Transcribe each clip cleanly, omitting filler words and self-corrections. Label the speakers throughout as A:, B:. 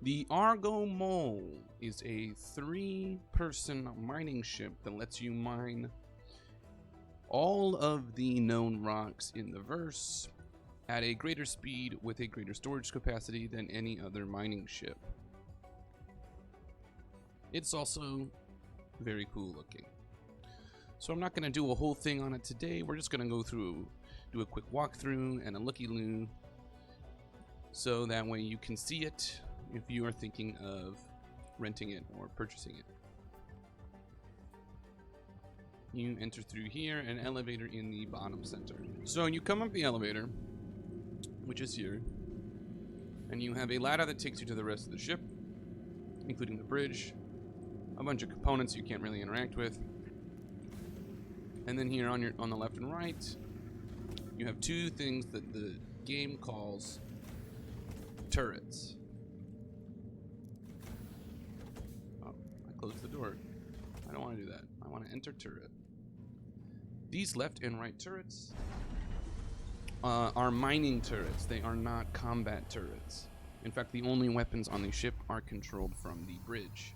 A: The Argo Mole is a 3-person mining ship that lets you mine all of the known rocks in the verse at a greater speed with a greater storage capacity than any other mining ship. It's also very cool looking. So I'm not going to do a whole thing on it today. We're just going to go through, do a quick walkthrough and a looky-loo, so that way you can see it if you are thinking of renting it or purchasing it. You enter through here, an elevator in the bottom center. So you come up the elevator, which is here, and you have a ladder that takes you to the rest of the ship, including the bridge, a bunch of components you can't really interact with. And then here on the left and right, you have 2 things that the game calls turrets. Oh, I closed the door. I don't want to do that. I want to enter turret. These left and right turrets are mining turrets. They are not combat turrets. In fact, the only weapons on the ship are controlled from the bridge.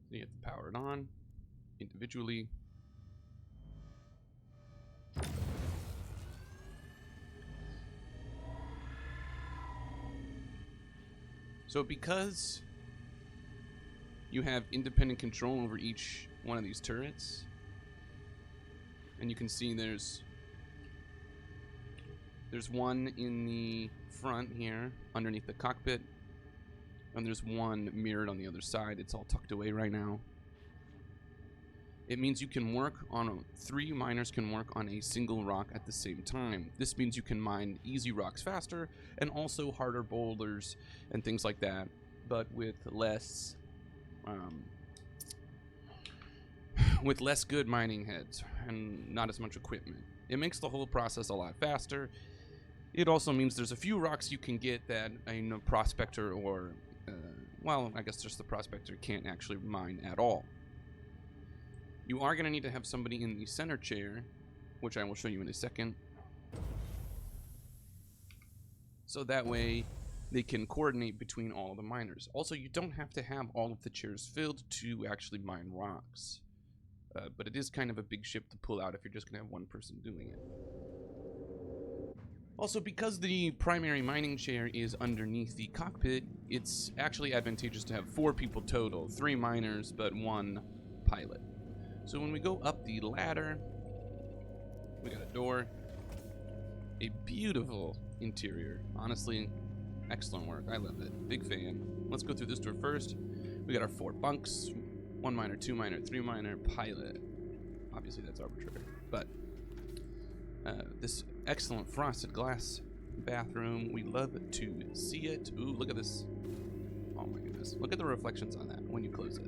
A: So you have to power it on individually. So because you have independent control over each one of these turrets, and you can see there's one in the front here underneath the cockpit, and there's one mirrored on the other side. It's all tucked away right now. It means you can work on 3 miners can work on a single rock at the same time. This means you can mine easy rocks faster and also harder boulders and things like that, but with less good mining heads and not as much equipment. It makes the whole process a lot faster. It also means there's a few rocks you can get that a prospector or well, I guess just the prospector can't actually mine at all. You are going to need to have somebody in the center chair, which I will show you in a second, so that way they can coordinate between all of the miners. Also, you don't have to have all of the chairs filled to actually mine rocks, but it is kind of a big ship to pull out if you're just going to have one person doing it. Also, because the primary mining chair is underneath the cockpit, it's actually advantageous to have 4 people total, 3 miners, but 1 pilot. So when we go up the ladder, we got a door, a beautiful interior. Honestly, excellent work. I love it. Big fan. Let's go through this door first. We got our 4 bunks, 1 miner, 2 miner, 3 miner, pilot. Obviously that's arbitrary, but this excellent frosted glass bathroom, we love to see it. Ooh, look at this. Oh my goodness. Look at the reflections on that when you close it.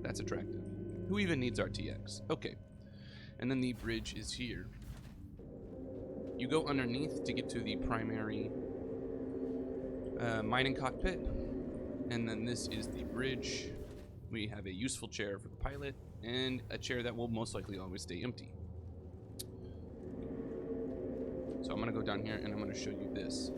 A: That's attractive. Who even needs RTX? Okay. And then the bridge is here. You go underneath to get to the primary mining cockpit. And then this is the bridge. We have a useful chair for the pilot and a chair that will most likely always stay empty. So I'm going to go down here and I'm going to show you this.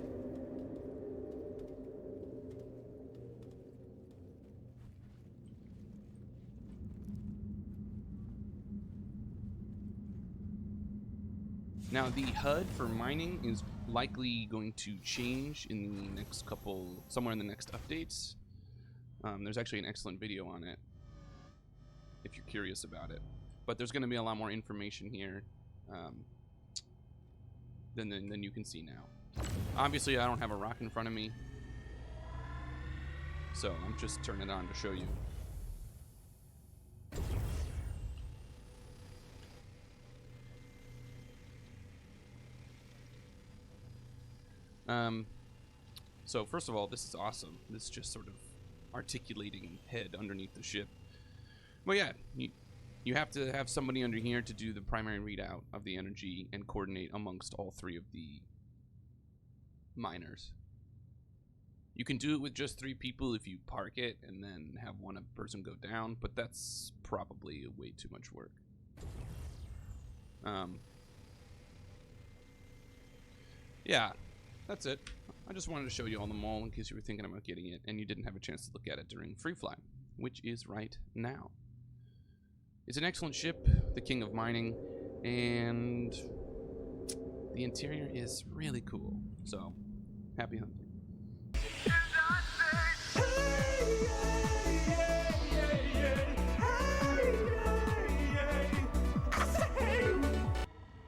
A: Now the HUD for mining is likely going to change in the next somewhere in the next updates. There's actually an excellent video on it if you're curious about it. But there's going to be a lot more information here than you can see now. Obviously, I don't have a rock in front of me, so I'm just turning it on to show you. So first of all, this is awesome. This is just sort of articulating head underneath the ship. Well, yeah, you have to have somebody under here to do the primary readout of the energy and coordinate amongst all 3 of the miners. You can do it with just 3 people if you park it and then have one person go down, but that's probably way too much work. Yeah, that's it. I just wanted to show you all the mall in case you were thinking about getting it and you didn't have a chance to look at it during Free Fly, which is right now. It's an excellent ship, the king of mining, and the interior is really cool. So, happy hunting.